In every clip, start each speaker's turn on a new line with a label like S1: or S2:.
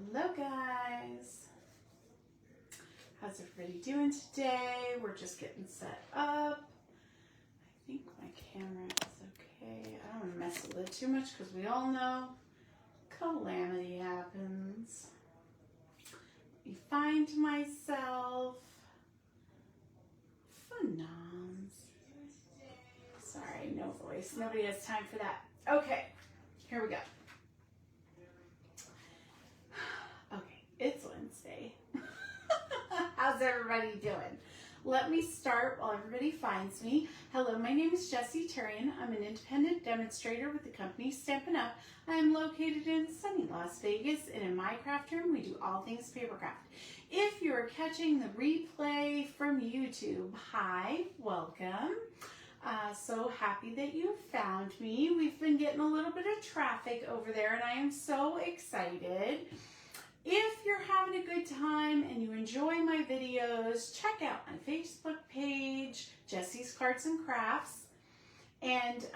S1: Hello guys, how's everybody doing today? We're just getting set up. I think my camera is okay. I don't want to mess with it too much because we all know calamity happens. Let me find myself. Phenoms. Sorry, no voice. Nobody has time for that. Okay, here we go. It's Wednesday. How's everybody doing? Let me start while everybody finds me. Hello, my name is Jessie Terrian. I'm an independent demonstrator with the company Stampin' Up. I am located in sunny Las Vegas, and in my craft room, we do all things papercraft. If you're catching the replay from YouTube, hi, welcome. So happy that you found me. We've been getting a little bit of traffic over there, and I am so excited. If you're having a good time and you enjoy my videos, check out my Facebook page, Jessie's Cards and Crafts. And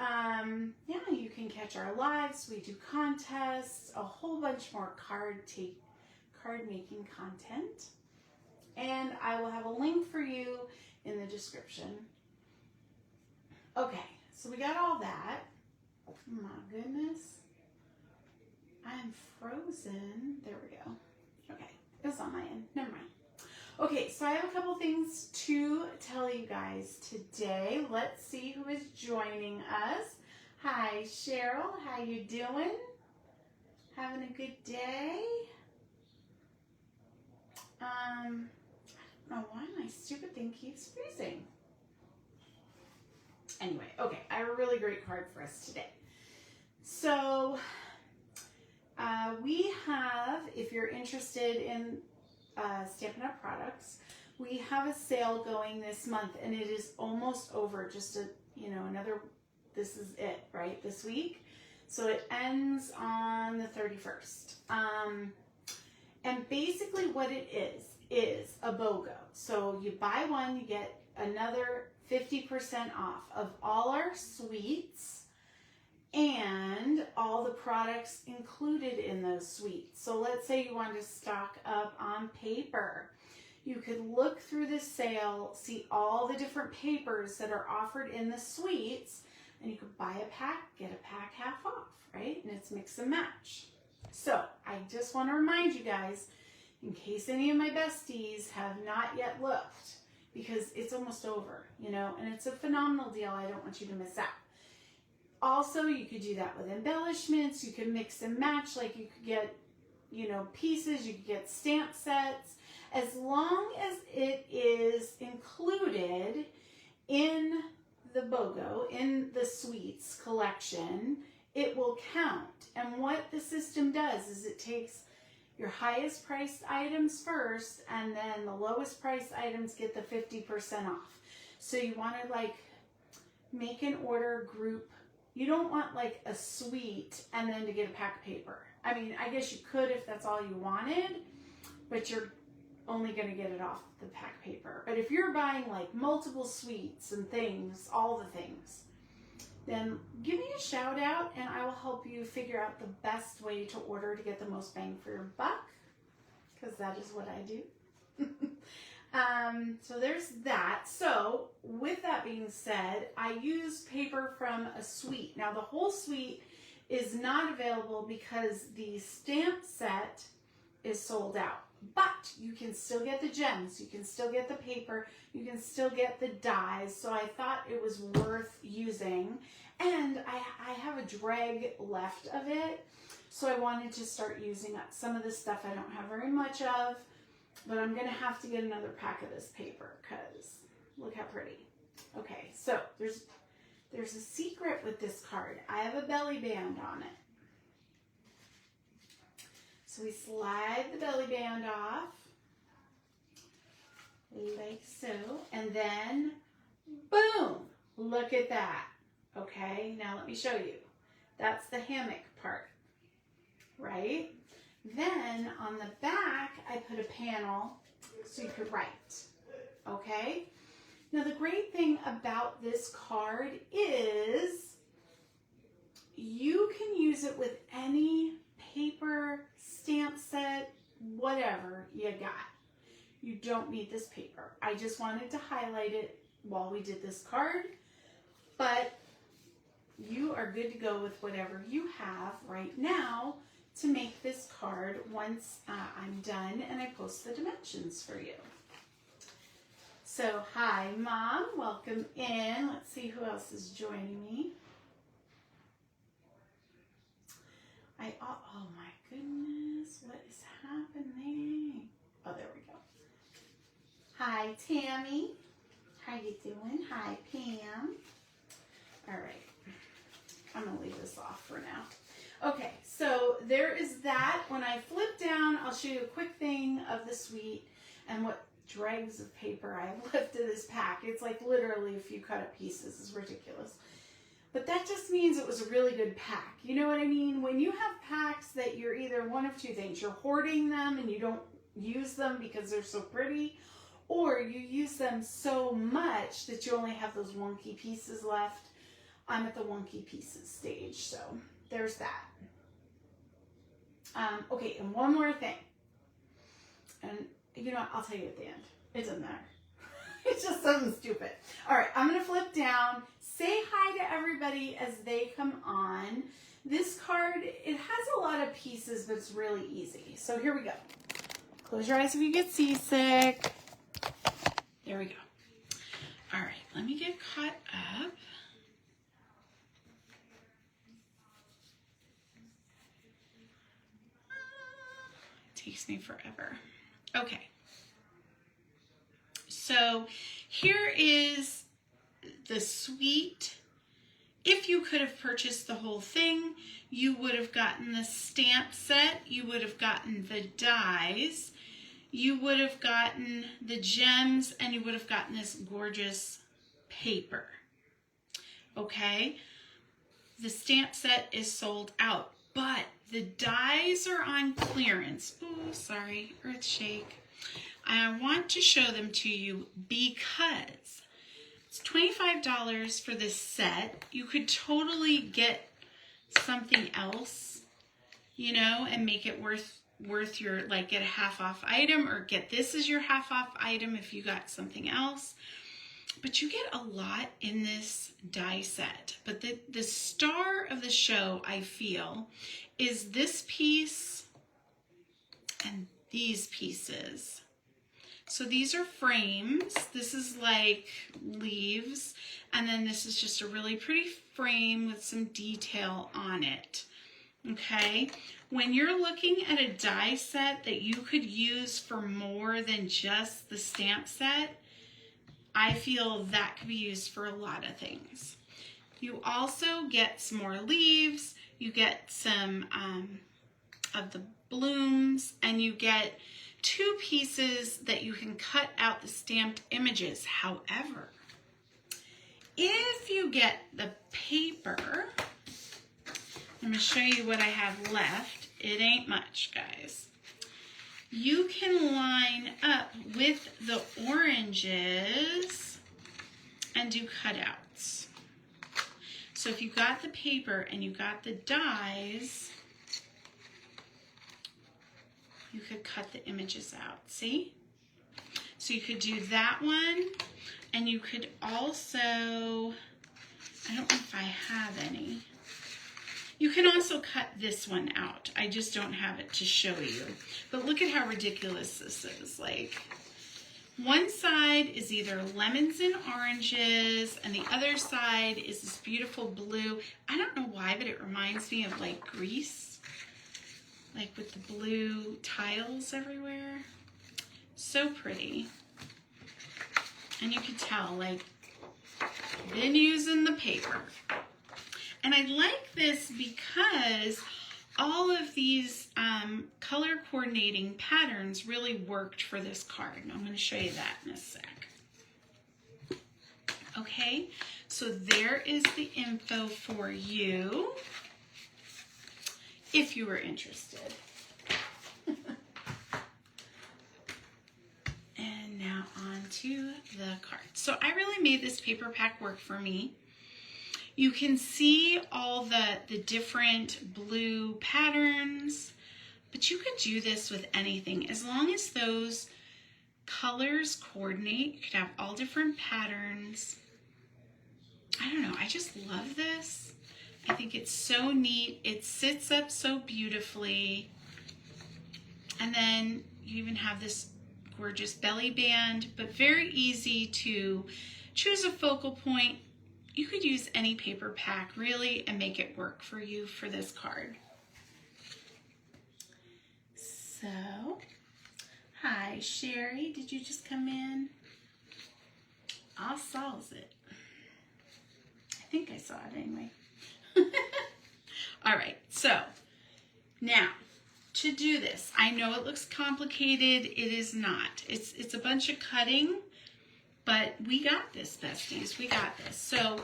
S1: yeah, you can catch our lives. We do contests, a whole bunch more card making content. And I will have a link for you in the description. Okay, so we got all that. Oh my goodness. I'm frozen. There we go. Okay, it was on my end. Never mind. Okay, so I have a couple things to tell you guys today. Let's see who is joining us. Hi, Cheryl. How you doing? Having a good day? I don't know why my stupid thing keeps freezing. Anyway, okay, I have a really great card for us today. So, we have, if you're interested in Stampin' Up! Products, we have a sale going this month, and it is almost over. Just this is it, right, this week. So it ends on the 31st. And basically what it is a BOGO. So you buy one, you get another 50% off of all our suites and all the products included in those suites. So let's say you want to stock up on paper. You could look through this sale, see all the different papers that are offered in the suites, and you could buy a pack, get a pack half off, right? And it's mix and match. So I just want to remind you guys, in case any of my besties have not yet looked, because it's almost over, and it's a phenomenal deal. I don't want you to miss out. Also, you could do that with embellishments. You can mix and match, like you could get, pieces, you could get stamp sets. As long as it is included in the BOGO, in the suites collection, it will count. And what the system does is it takes your highest priced items first, and then the lowest priced items get the 50% off. So you want to make an order group. You don't want a suite and then to get a pack of paper. I mean, I guess you could if that's all you wanted, but you're only going to get it off the pack paper. But if you're buying multiple suites and things, all the things, then give me a shout out and I will help you figure out the best way to order to get the most bang for your buck, because that is what I do. So there's that. So with that being said, I use paper from a suite. Now the whole suite is not available because the stamp set is sold out, but you can still get the gems, you can still get the paper, you can still get the dies. So I thought it was worth using, and I have a drag left of it. So I wanted to start using up some of the stuff I don't have very much of. But I'm going to have to get another pack of this paper because look how pretty. Okay, so there's a secret with this card. I have a belly band on it. So we slide the belly band off like so, and then boom, look at that. Okay, now let me show you. That's the hammock part, right? Then on the back, I put a panel so you could write, okay? Now the great thing about this card is you can use it with any paper, stamp set, whatever you got. You don't need this paper. I just wanted to highlight it while we did this card, but you are good to go with whatever you have right now to make this card once I'm done and I post the dimensions for you. So, hi, Mom. Welcome in. Let's see who else is joining me. Oh my goodness, what is happening? Oh, there we go. Hi, Tammy. How you doing? Hi, Pam. All right. I'm going to leave this off for now. Okay, so there is that. When I flip down, I'll show you a quick thing of the suite and what dregs of paper I have left in this pack. It's like literally a few cut up pieces. It's ridiculous. But that just means it was a really good pack. You know what I mean? When you have packs that you're either one of two things. You're hoarding them and you don't use them because they're so pretty, or you use them so much that you only have those wonky pieces left. I'm at the wonky pieces stage, so there's that. Okay, and one more thing. And you know what? I'll tell you at the end. It doesn't matter. It's just something stupid. All right, I'm going to flip down. Say hi to everybody as they come on. This card, it has a lot of pieces, but it's really easy. So here we go. Close your eyes if you get seasick. There we go. All right, let me get caught up. Takes me forever. Okay. So here is the suite. If you could have purchased the whole thing, you would have gotten the stamp set, you would have gotten the dies, you would have gotten the gems, and you would have gotten this gorgeous paper. Okay? The stamp set is sold out, but the dies are on clearance. Oh, sorry, earth shake. I want to show them to you because it's $25 for this set. You could totally get something else, you know, and make it worth your, like, get a half off item, or get this as your half off item if you got something else. But you get a lot in this die set. But the star of the show, I feel, is this piece and these pieces. So these are frames. This is like leaves. And then this is just a really pretty frame with some detail on it. Okay? When you're looking at a die set that you could use for more than just the stamp set, I feel that could be used for a lot of things. You also get some more leaves. You get some of the blooms, and you get 2 pieces that you can cut out the stamped images. However, if you get the paper, I'm going to show you what I have left. It ain't much, guys. You can line up with the oranges and do cutouts. So if you got the paper and you got the dies, you could cut the images out, see? So you could do that one, and you could also, I don't know if I have any. You can also cut this one out. I just don't have it to show you. But look at how ridiculous this is. Like, one side is either lemons and oranges, and the other side is this beautiful blue. I don't know why, but it reminds me of like Greece. Like with the blue tiles everywhere. So pretty. And you can tell, like, been using the paper. And I like this because all of these color coordinating patterns really worked for this card. And I'm going to show you that in a sec. Okay, so there is the info for you if you were interested. And now on to the card. So I really made this paper pack work for me. You can see all the different blue patterns, But you could do this with anything as long as those colors coordinate. You could have all different patterns. I don't know, I just love this. I think it's so neat. It sits up so beautifully. And then you even have this gorgeous belly band, but very easy to choose a focal point. You could use any paper pack really and make it work for you for this card. So, hi Sherry, did you just come in? I saw it. I think I saw it anyway. All right, so now to do this, I know it looks complicated. It is not. It's a bunch of cutting, but we got this, besties. We got this. So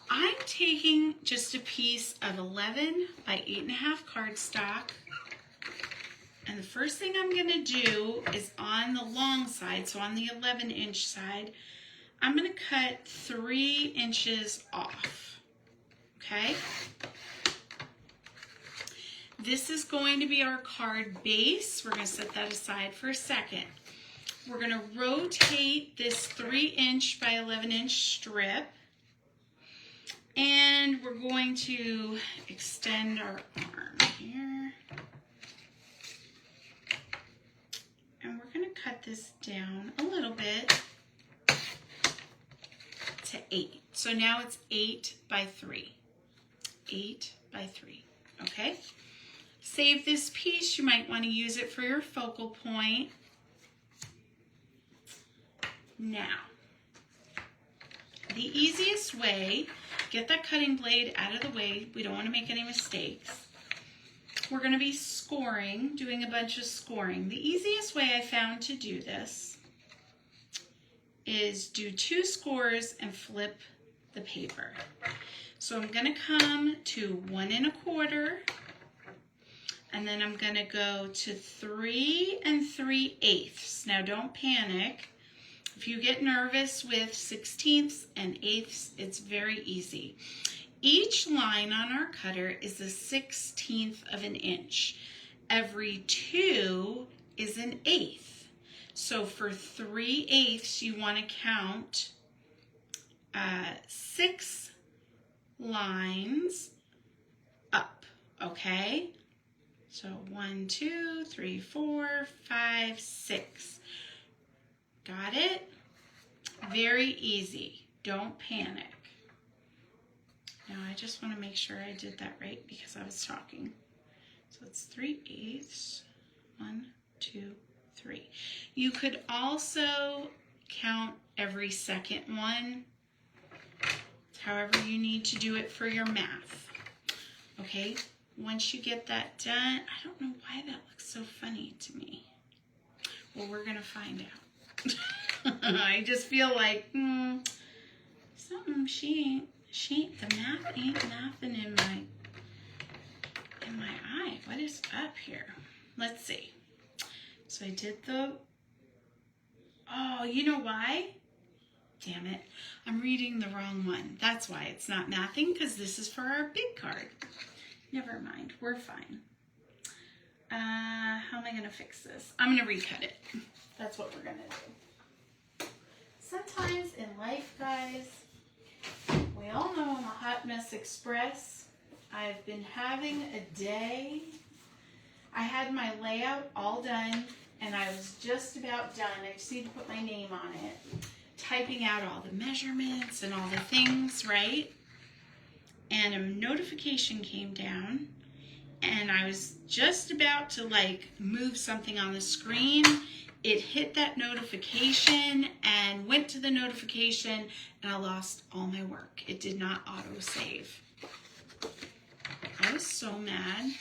S1: I'm taking just a piece of 11 by 8.5 cardstock. And the first thing I'm going to do is on the long side, so on the 11-inch side, I'm going to cut 3 inches off. Okay? This is going to be our card base. We're going to set that aside for a second. We're going to rotate this 3-inch by 11-inch strip. And we're going to extend our arm here. And we're going to cut this down a little bit to 8. So now it's 8 by 3. 8 by 3. Okay? Save this piece. You might want to use it for your focal point. Now, the easiest way, get that cutting blade out of the way. We don't want to make any mistakes. We're going to be scoring, doing a bunch of scoring. The easiest way I found to do this is do 2 scores and flip the paper. So I'm going to come to 1 1/4, and then I'm going to go to 3 3/8. Now don't panic. If you get nervous with 16ths and 8ths, it's very easy. Each line on our cutter is a 1/16 of an inch. Every 2 is an 1/8. So for 3/8, you want to count 6 lines up, okay? So 1, 2, 3, 4, 5, 6. Got it? Very easy. Don't panic. Now I just want to make sure I did that right because I was talking. So it's 3/8. 1, 2, 3. You could also count every second one. However you need to do it for your math. Okay? Once you get that done, I don't know why that looks so funny to me. Well, we're going to find out. I just feel like, something she ain't, the math ain't mathing in my eye. What is up here? Let's see. So I did oh, you know why? Damn it. I'm reading the wrong one. That's why it's not mathing, because this is for our big card. Never mind. We're fine. How am I going to fix this? I'm going to recut it. That's what we're going to do. Sometimes in life, guys, we all know I'm a hot mess express. I've been having a day. I had my layout all done, and I was just about done. I just need to put my name on it. Typing out all the measurements and all the things, right? And a notification came down, and I was just about to move something on the screen. It hit that notification and went to the notification, and I lost all my work. It did not auto-save. I was so mad.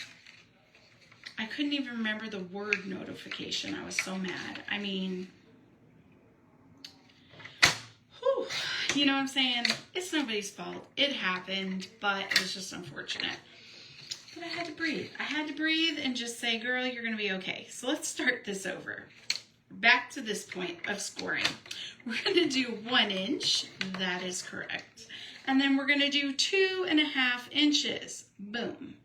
S1: I couldn't even remember the word notification. I was so mad. I mean, whew, you know what I'm saying? It's nobody's fault. It happened, but it was just unfortunate. But I had to breathe. I had to breathe and just say, girl, you're going to be okay. So let's start this over. Back to this point of scoring. We're going to do 1 inch. That is correct. And then we're going to do 2.5 inches. Boom.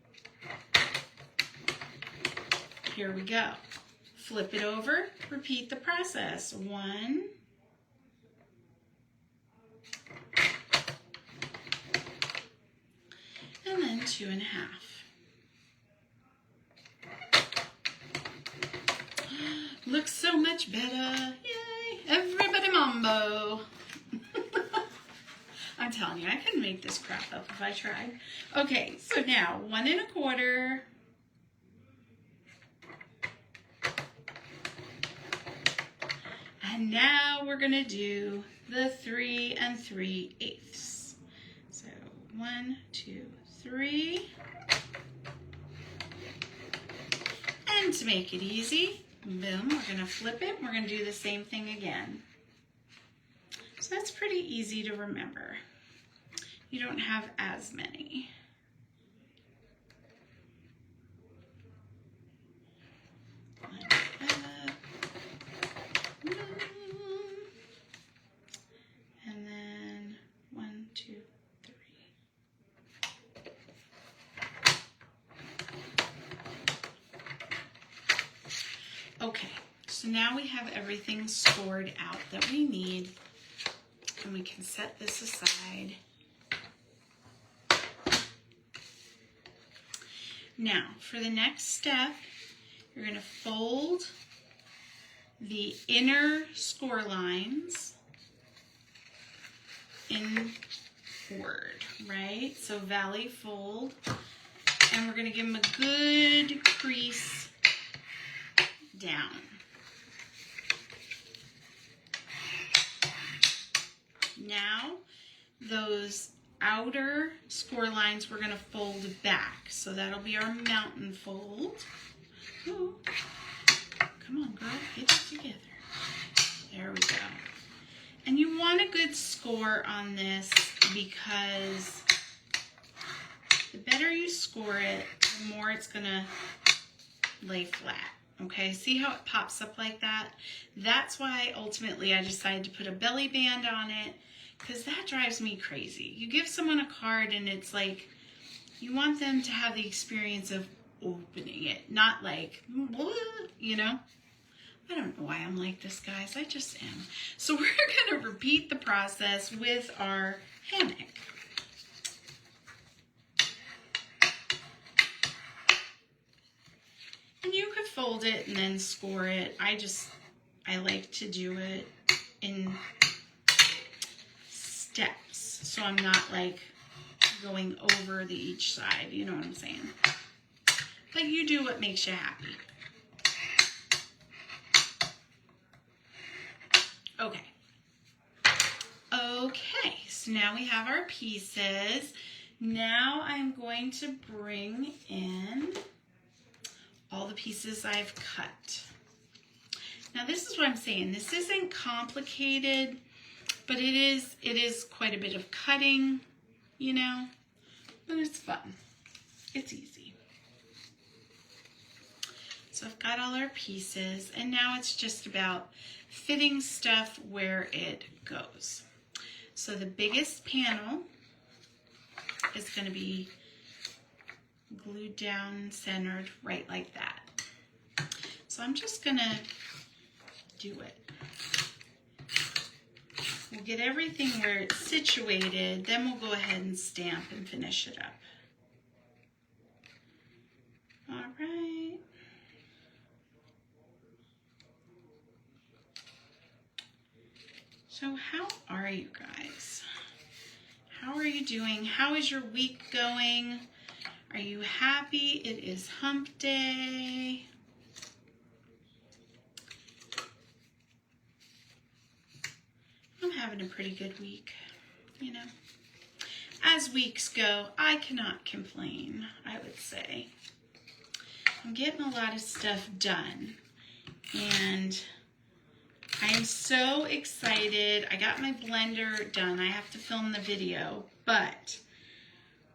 S1: Here we go. Flip it over, repeat the process. 1, and then 2.5. Looks so much better. Yay! Everybody mambo. I'm telling you, I couldn't make this crap up if I tried. Okay, so now 1 1/4. And now we're gonna do the 3 3/8. So 1, 2, 3. And to make it easy, boom, we're gonna flip it. We're gonna do the same thing again. So that's pretty easy to remember. You don't have as many. And then 1, 2, 3. Okay, so now we have everything scored out that we need, and we can set this aside. Now, for the next step, you're going to fold the inner score lines inward, right? So valley fold, and we're going to give them a good crease down. Now, those outer score lines we're going to fold back. So that'll be our mountain fold. Ooh. Come on, girl, get it together. There we go. And you want a good score on this because the better you score it, the more it's going to lay flat. Okay, see how it pops up like that? That's why ultimately I decided to put a belly band on it, because that drives me crazy. You give someone a card and it's like, you want them to have the experience of opening it, not like, you know? I don't know why I'm like this, guys. I just am. So we're going to repeat the process with our hammock. And you could fold it and then score it. I like to do it in steps, so I'm not like going over each side, you know what I'm saying? But you do what makes you happy. Okay, so now we have our pieces. Now I'm going to bring in all the pieces I've cut. Now this is what I'm saying. This isn't complicated, but it is quite a bit of cutting, you know, but it's fun. It's easy. So I've got all our pieces, and now it's just about fitting stuff where it goes. So the biggest panel is going to be glued down, centered, right like that. So I'm just going to do it. We'll get everything where it's situated, then we'll go ahead and stamp and finish it up. All right. So how are you guys? How are you doing? How is your week going? Are you happy? It is hump day. I'm having a pretty good week, you know. As weeks go, I cannot complain, I would say. I'm getting a lot of stuff done, and I am so excited. I got my blender done. I have to film the video, but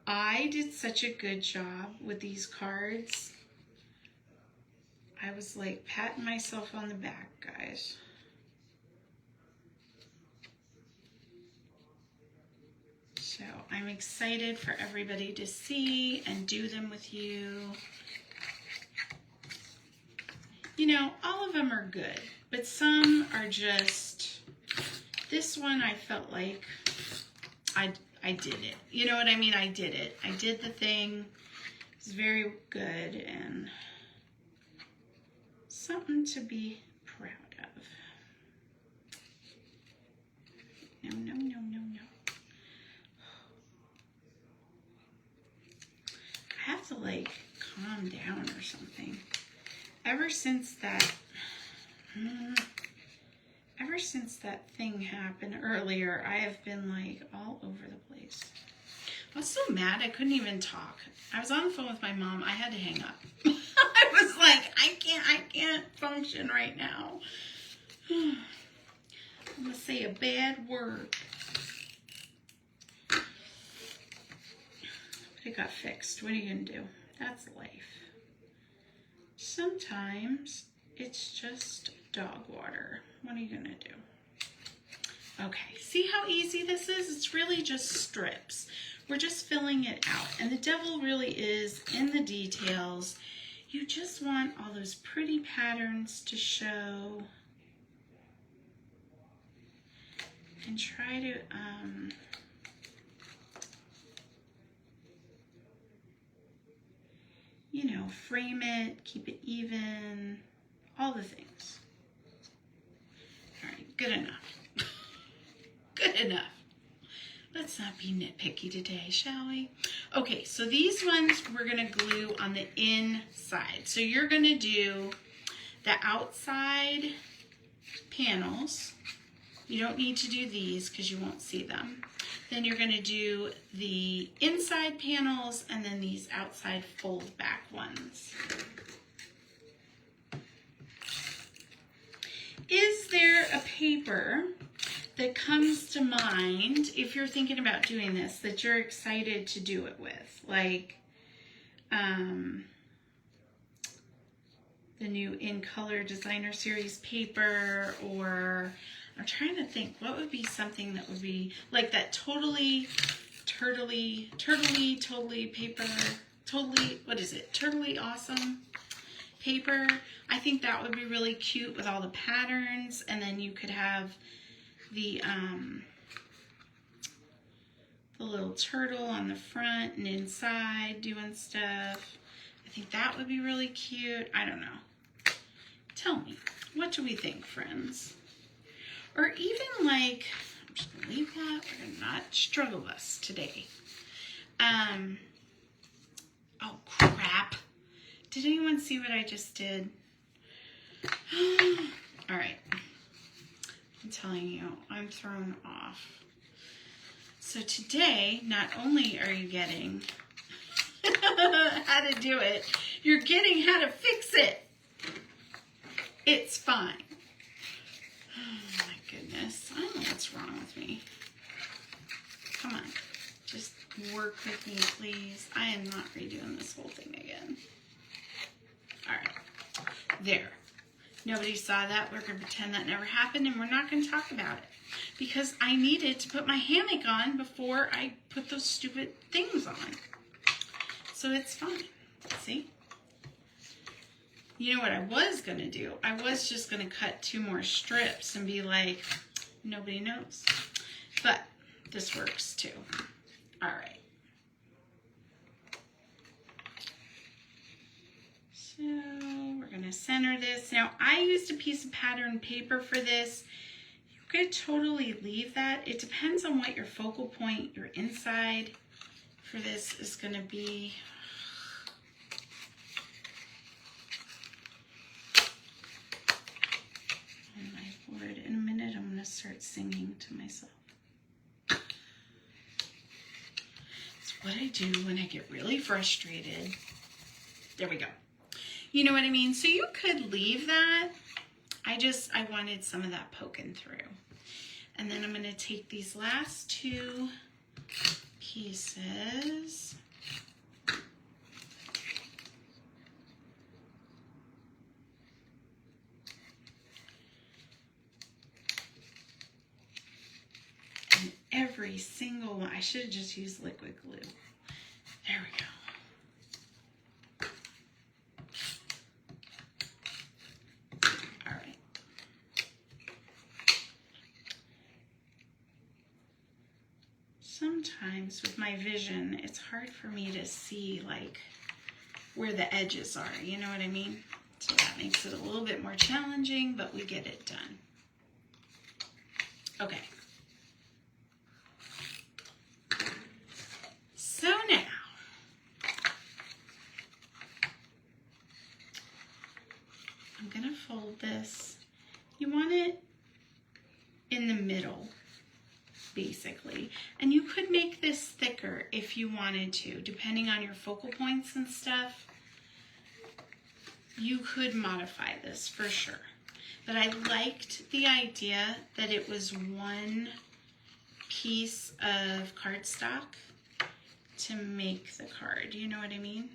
S1: I did such a good job with these cards. I was like patting myself on the back, guys. So I'm excited for everybody to see and do them with you.
S2: you know, all of them are good, but some are just, this one I felt like I did it. You know what I mean? I did it. I did the thing. It's very good and something to be proud of. No, no, no, no, no. I have to like calm down or something. Ever since that thing happened earlier, I have been like all over the place. I was so mad I couldn't even talk. I was on the phone with my mom. I had to hang up. I was like, I can't function right now. I'm gonna say a bad word. But it got fixed. What are you gonna do? That's life. Sometimes it's just dog water. What are you gonna do? Okay, see how easy this is? It's really just strips. We're just filling it out. And the devil really is in the details. You just want all those pretty patterns to show. And try to, you know, frame it, keep it even, all the things. All right, good enough. Good enough. Let's not be nitpicky today, shall we? Okay, so these ones we're gonna glue on the inside. So you're gonna do the outside panels. You don't need to do these because you won't see them. Then you're gonna do the inside panels and then these outside fold back ones. Is there a paper that comes to mind if you're thinking about doing this that you're excited to do it with? Like the new In Color Designer Series paper, or I'm trying to think what would be something that would be like that totally paper, what is it? Totally awesome paper. I think that would be really cute with all the patterns, and then you could have the little turtle on the front and inside doing stuff. I think that would be really cute. I don't know. Tell me, what do we think, friends? Or even like, I'm just gonna leave that. We're gonna not struggle bus today. Oh crap. Did anyone see what I just did? All right. I'm telling you, I'm thrown off. So today, not only are you getting how to do it, you're getting how to fix it. It's fine. Oh my goodness. I don't know what's wrong with me. Come on. Just work with me, please. I am not redoing this whole thing again. All right. There. Nobody saw that. We're going to pretend that never happened, and we're not going to talk about it because I needed to put my hammock on before I put those stupid things on. So it's fine. See? You know what I was going to do? I was just going to cut 2 more strips and be like, nobody knows. But this works too. All right. So we're going to center this. Now, I used a piece of pattern paper for this. You could totally leave that. It depends on what your focal point, your inside for this is going to be. Oh my Lord, in a minute I'm going to start singing to myself. It's what I do when I get really frustrated. There we go. You know what I mean? So you could leave that. I wanted some of that poking through. And then I'm going to take these last 2 pieces. And every single one, I should have just used liquid glue. There we go. sometimes with my vision, it's hard for me to see like where the edges are, you know what I mean? So that makes it a little bit more challenging, but we get it done. Okay. So now, I'm gonna fold this. You want it in the middle, basically. And you could make this thicker if you wanted to, depending on your focal points and stuff. You could modify this for sure. But I liked the idea that it was one piece of cardstock to make the card. You know what I mean?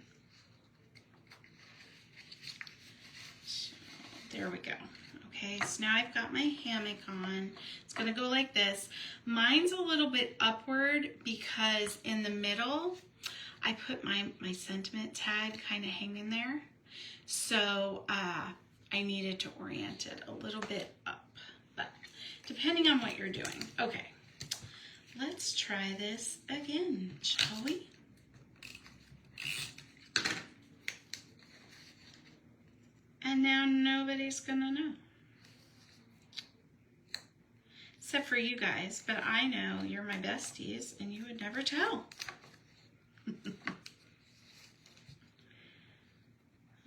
S2: So there we go. Okay, so now I've got my hammock on. It's gonna go like this. Mine's a little bit upward because in the middle, I put my sentiment tag kind of hanging there. So I needed to orient it a little bit up, but depending on what you're doing. Okay, let's try this again, shall we? And now nobody's gonna know. Except for you guys, but I know you're my besties and you would never tell.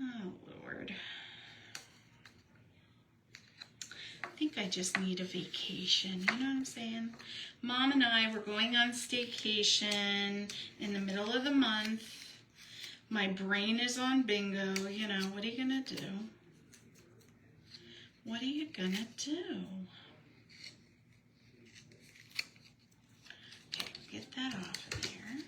S2: Oh, Lord. I think I just need a vacation, you know what I'm saying? Mom and I were going on staycation in the middle of the month. My brain is on bingo, you know, what are you gonna do? What are you gonna do? Okay, get that off of here.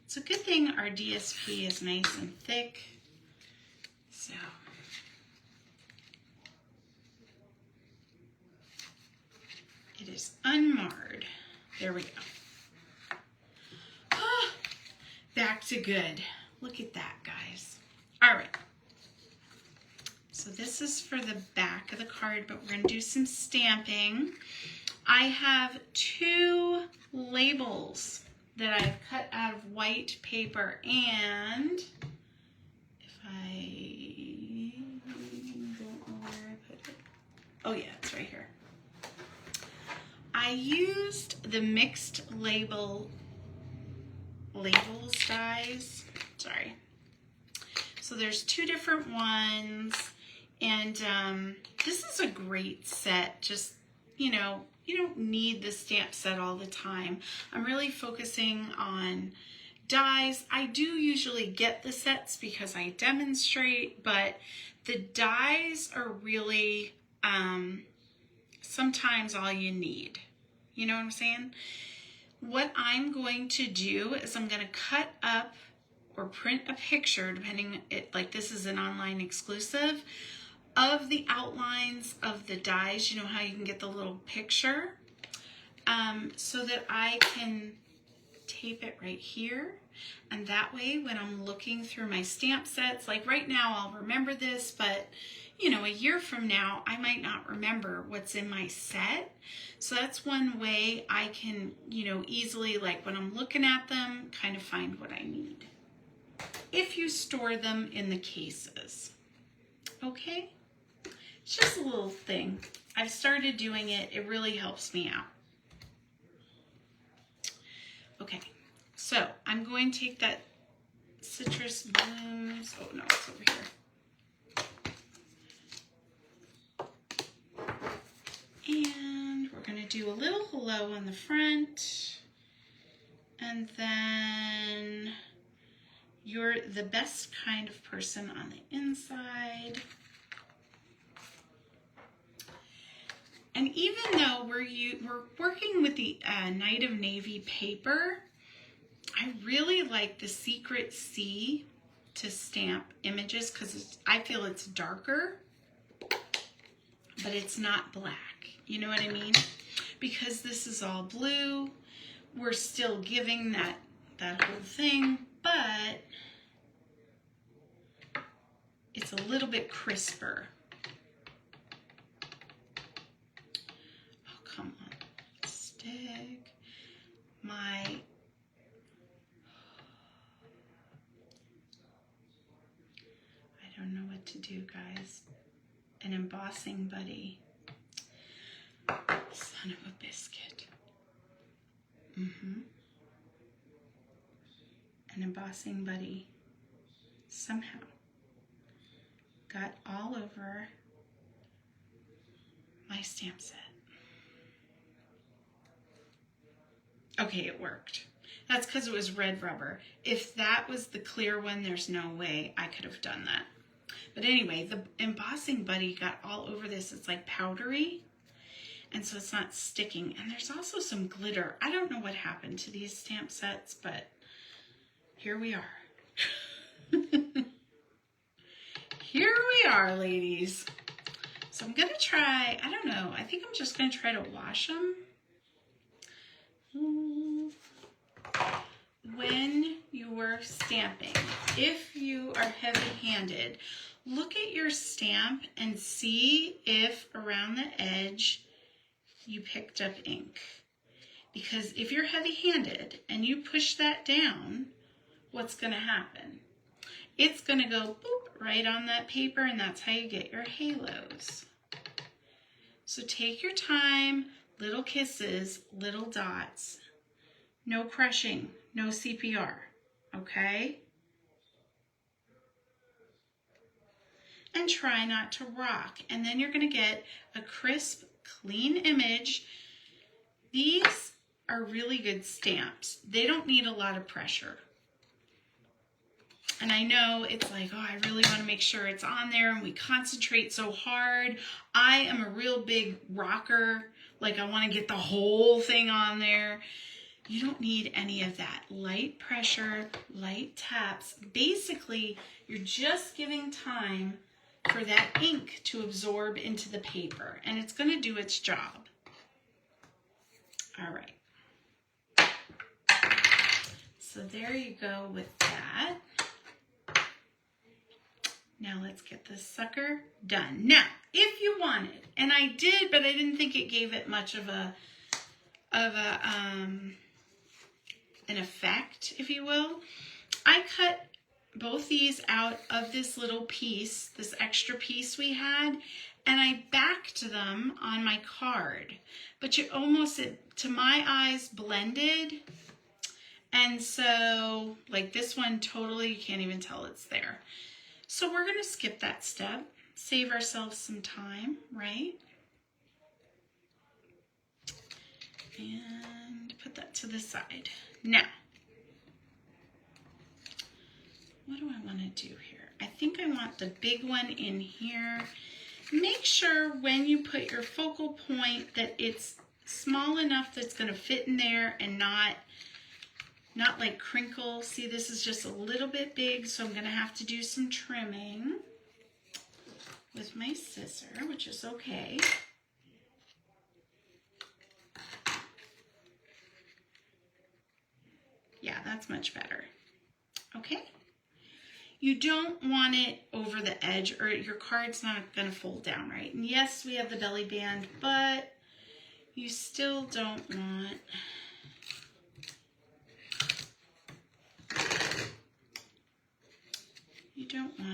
S2: It's a good thing our DSP is nice and thick. So, it is unmarred. There we go. Ah, back to good. Look at that, guys. All right. So this is for the back of the card, but we're going to do some stamping. I have 2 labels that I've cut out of white paper, and if I don't know where I put it. Oh yeah, it's right here. I used the mixed labels dies. Sorry. So there's 2 different ones, and this is a great set. Just, you know, you don't need the stamp set all the time. I'm really focusing on dies. I do usually get the sets because I demonstrate, but the dies are really sometimes all you need. You know what I'm saying? What I'm going to do is I'm going to cut up or print a picture, depending, like this is an online exclusive, of the outlines of the dies. You know how you can get the little picture, so that I can tape it right here. And that way, when I'm looking through my stamp sets, like right now I'll remember this, but you know, a year from now, I might not remember what's in my set. So that's one way I can, you know, easily, like when I'm looking at them, kind of find what I need. If you store them in the cases. Okay? It's just a little thing. I've started doing it. It really helps me out. Okay, so I'm going to take that citrus blooms. Oh no, it's over here. And we're going to do a little hello on the front. And then you're the best kind of person on the inside. And even though we're working with the Night of Navy paper, I really like the Secret Sea to stamp images because I feel it's darker, but it's not black. You know what I mean? Because this is all blue, we're still giving that whole thing, but it's a little bit crisper. Oh, come on. Stay. what to do, guys. An embossing buddy. Son of a biscuit. An embossing buddy somehow got all over my stamp set. Okay, it worked. That's because it was red rubber. If that was the clear one, there's no way I could have done that. But anyway, the embossing buddy got all over this. It's like powdery, and so it's not sticking. And there's also some glitter. I don't know what happened to these stamp sets, but here we are. Here we are, ladies. So I'm going to try, I don't know, I think I'm just going to try to wash them. When you're stamping, if you are heavy-handed, look at your stamp and see if around the edge you picked up ink. Because if you're heavy-handed and you push that down, what's going to happen? It's going to go boop right on that paper, and that's how you get your halos. So take your time, little kisses, little dots. No crushing, no CPR, okay? And try not to rock. And then you're going to get a crisp, clean image. These are really good stamps. They don't need a lot of pressure. And I know it's like, oh, I really want to make sure it's on there, and we concentrate so hard. I am a real big rocker. Like, I want to get the whole thing on there. You don't need any of that. Light pressure, light taps. Basically, you're just giving time for that ink to absorb into the paper, and it's going to do its job. All right. So there you go with that. Now let's get this sucker done. Now, if you wanted, and I did, but I didn't think it gave it much of an effect, if you will. I cut both these out of this little piece, this extra piece we had, and I backed them on my card. But you almost, to my eyes, blended. And so, like this one, totally, you can't even tell it's there. So we're going to skip that step, save ourselves some time, right? And put that to the side. Now, what do I want to do here? I think I want the big one in here. Make sure when you put your focal point that it's small enough that's going to fit in there and not like crinkle. See, this is just a little bit big, so I'm going to have to do some trimming with my scissor, which is okay. Yeah, that's much better. Okay. You don't want it over the edge or your card's not going to fold down right. And yes, we have the belly band, but you still don't want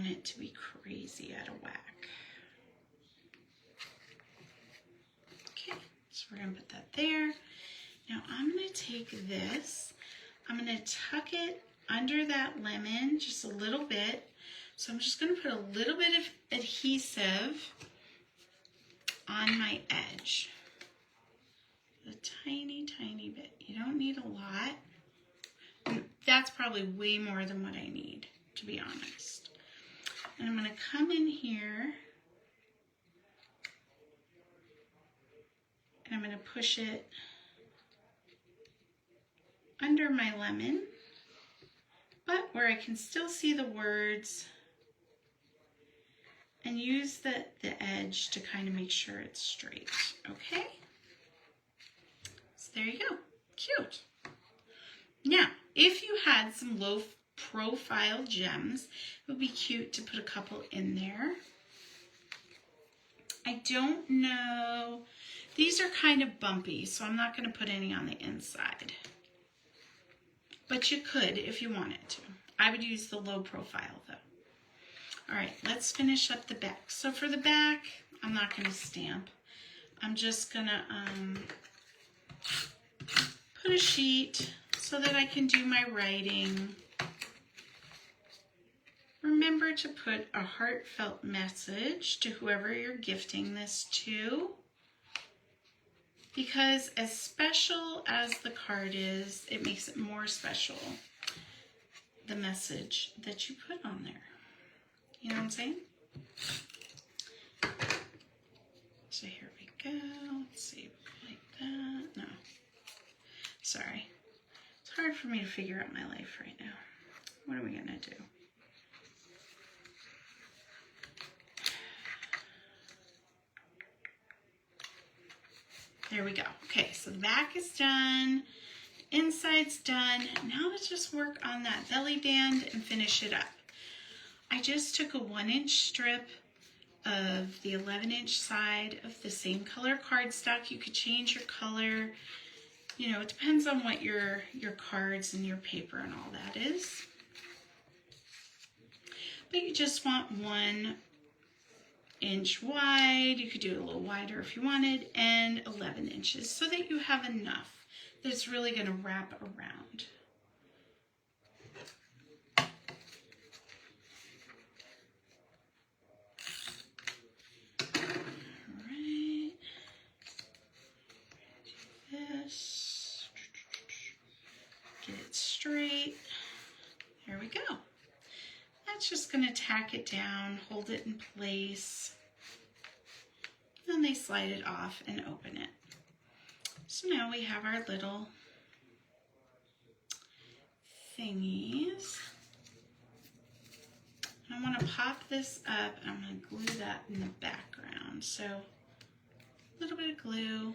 S2: it to be crazy out of whack. Okay, so we're going to put that there. Now I'm going to take this, I'm going to tuck it under that lemon just a little bit. So I'm just going to put a little bit of adhesive on my edge. A tiny, tiny bit. You don't need a lot. That's probably way more than what I need, to be honest. And I'm going to come in here and I'm going to push it under my lemon, but where I can still see the words, and use the edge to kind of make sure it's straight, okay? So there you go, cute. Now, if you had some low profile gems, it would be cute to put a couple in there. I don't know, these are kind of bumpy, so I'm not going to put any on the inside. But you could if you wanted to. I would use the low profile though. All right, let's finish up the back. So for the back, I'm not going to stamp. I'm just going to put a sheet so that I can do my writing. Remember to put a heartfelt message to whoever you're gifting this to, because as special as the card is, it makes it more special, the message that you put on there. You know what I'm saying? So here we go. Let's see, like that. No. Sorry. It's hard for me to figure out my life right now. What are we going to do? There we go. Okay, so the back is done. Inside's done. Now let's just work on that belly band and finish it up. I just took a 1-inch strip of the 11-inch side of the same color cardstock. You could change your color. You know, it depends on what your cards and your paper and all that is. But you just want 1 inch wide. You could do it a little wider if you wanted, and 11 inches so that you have enough that it's really going to wrap around. All right. Do this. Get it straight. There we go. That's just going to tack it down, hold it in place. Then they slide it off and open it. So now we have our little thingies. I want to pop this up and I'm going to glue that in the background. So a little bit of glue.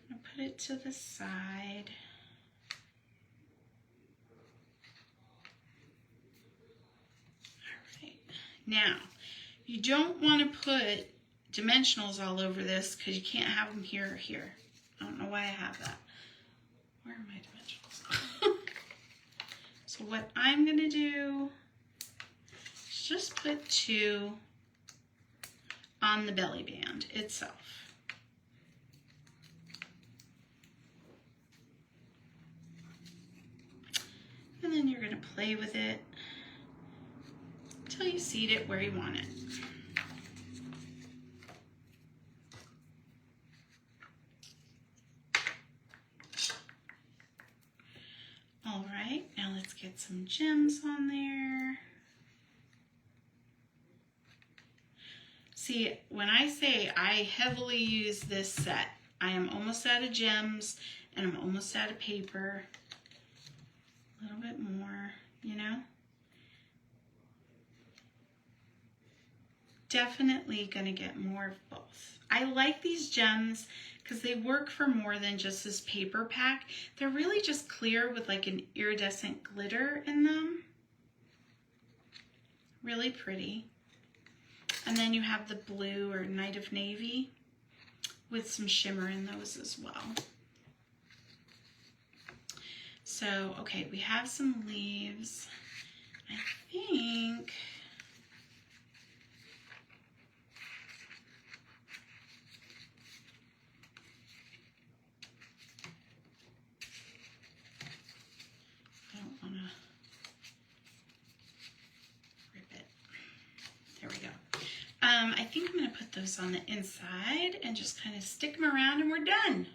S2: I'm going to put it to the side. Now, you don't want to put dimensionals all over this because you can't have them here or here. I don't know why I have that. Where are my dimensionals? So what I'm going to do is just put 2 on the belly band itself. And then you're going to play with it until you seat it where you want it. All right, now let's get some gems on there. See, when I say I heavily use this set, I am almost out of gems and I'm almost out of paper. A little bit more, you know? Definitely gonna get more of both. I like these gems because they work for more than just this paper pack. They're really just clear with like an iridescent glitter in them. Really pretty. And then you have the blue or Night of Navy with some shimmer in those as well. So, okay, we have some leaves. I think I don't want to rip it. There we go. I think I'm going to put those on the inside and just kind of stick them around and we're done.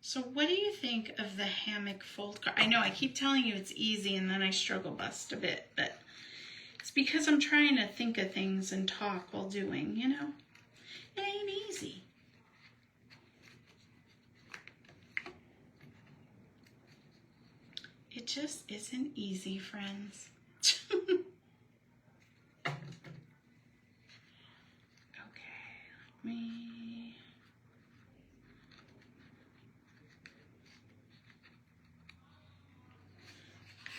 S2: So what do you think of the hammock fold card? I know I keep telling you it's easy and then I struggle bust a bit, but it's because I'm trying to think of things and talk while doing, you know? It ain't easy. It just isn't easy, friends.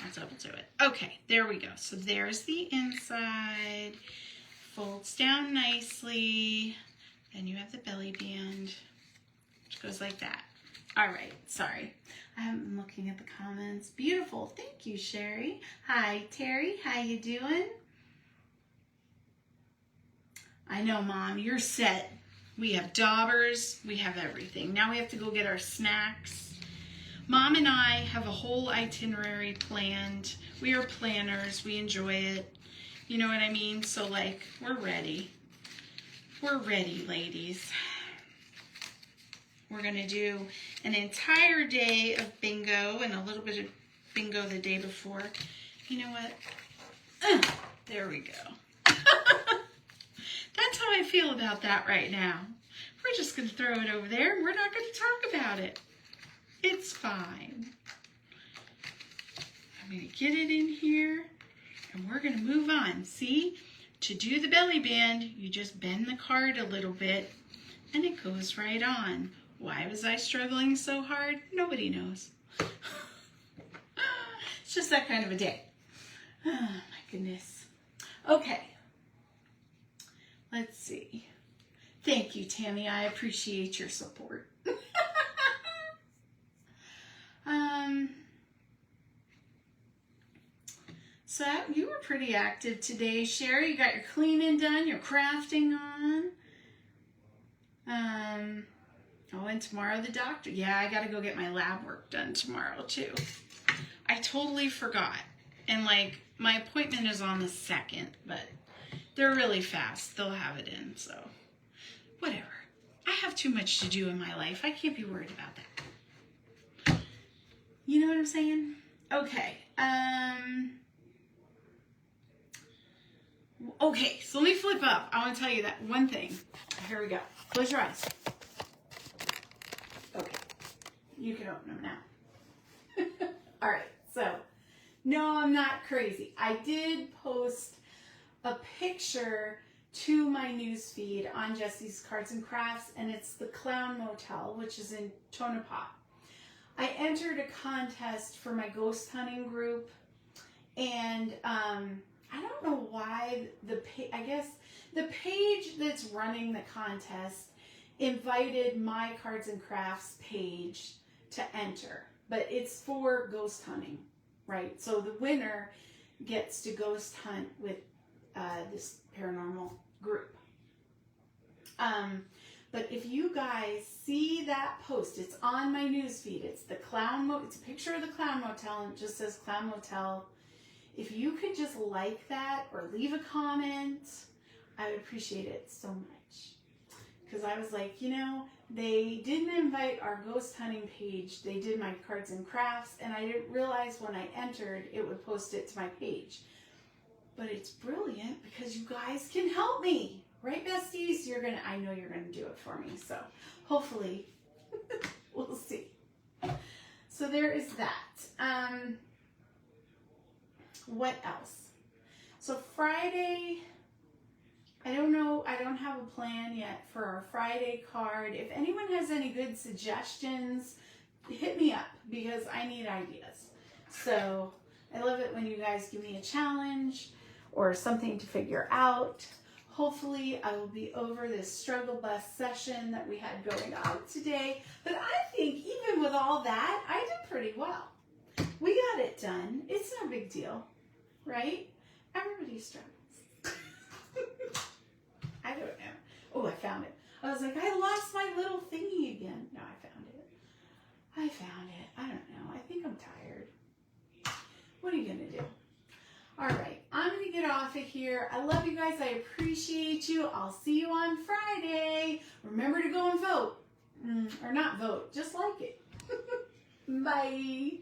S2: I'll double do it. Okay, there we go. So there's the inside. Folds down nicely. Then you have the belly band, which goes like that. All right, sorry. I'm looking at the comments. Beautiful. Thank you, Sherry. Hi, Terry. How you doing? I know, Mom, you're set. We have daubers. We have everything. Now we have to go get our snacks. Mom and I have a whole itinerary planned. We are planners. We enjoy it. You know what I mean? So, like, we're ready. We're ready, ladies. We're going to do an entire day of bingo and a little bit of bingo the day before. You know what? There we go. That's how I feel about that right now. We're just going to throw it over there and we're not going to talk about it. It's fine. I'm going to get it in here and we're going to move on. See? To do the belly band, you just bend the card a little bit and it goes right on. Why was I struggling so hard? Nobody knows. It's just that kind of a day. Oh, my goodness. Okay. Let's see. Thank you, Tammy. I appreciate your support. So you were pretty active today, Sherry. You got your cleaning done, your crafting on. Oh, and tomorrow the doctor. Yeah, I got to go get my lab work done tomorrow too. I totally forgot. And like, my appointment is on the 2nd, but they're really fast. They'll have it in, so whatever. I have too much to do in my life. I can't be worried about that. You know what I'm saying? Okay. Okay, so let me flip up. I want to tell you that one thing. Here we go. Close your eyes. Okay. You can open them now. All right. So, no, I'm not crazy. I did post a picture to my news feed on Jesse's Cards and Crafts, and it's the Clown Motel, which is in Tonopah. I entered a contest for my ghost hunting group, and I don't know why I guess the page that's running the contest invited my Cards and Crafts page to enter, but it's for ghost hunting, right? So the winner gets to ghost hunt with this paranormal group. But if you guys see that post, it's on my newsfeed. It's the it's a picture of the Clown Motel, and it just says Clown Motel. If you could just like that or leave a comment, I would appreciate it so much. Because I was like, you know, they didn't invite our ghost hunting page. They did my Cards and Crafts, and I didn't realize when I entered it would post it to my page. But it's brilliant because you guys can help me. Right, besties? I know you're gonna do it for me. So hopefully we'll see. So there is that. What else? So Friday, I don't know. I don't have a plan yet for our Friday card. If anyone has any good suggestions, hit me up because I need ideas. So I love it when you guys give me a challenge or something to figure out. Hopefully I will be over this struggle bus session that we had going on today. But I think even with all that, I did pretty well. We got it done. It's no big deal, right? Everybody struggles. I don't know. Oh, I found it. I was like, I lost my little thingy again. No, I found it. I don't know. I think I'm tired. What are you going to do? All right, I'm going to get off of here. I love you guys. I appreciate you. I'll see you on Friday. Remember to go and vote. Or not vote, just like it. Bye.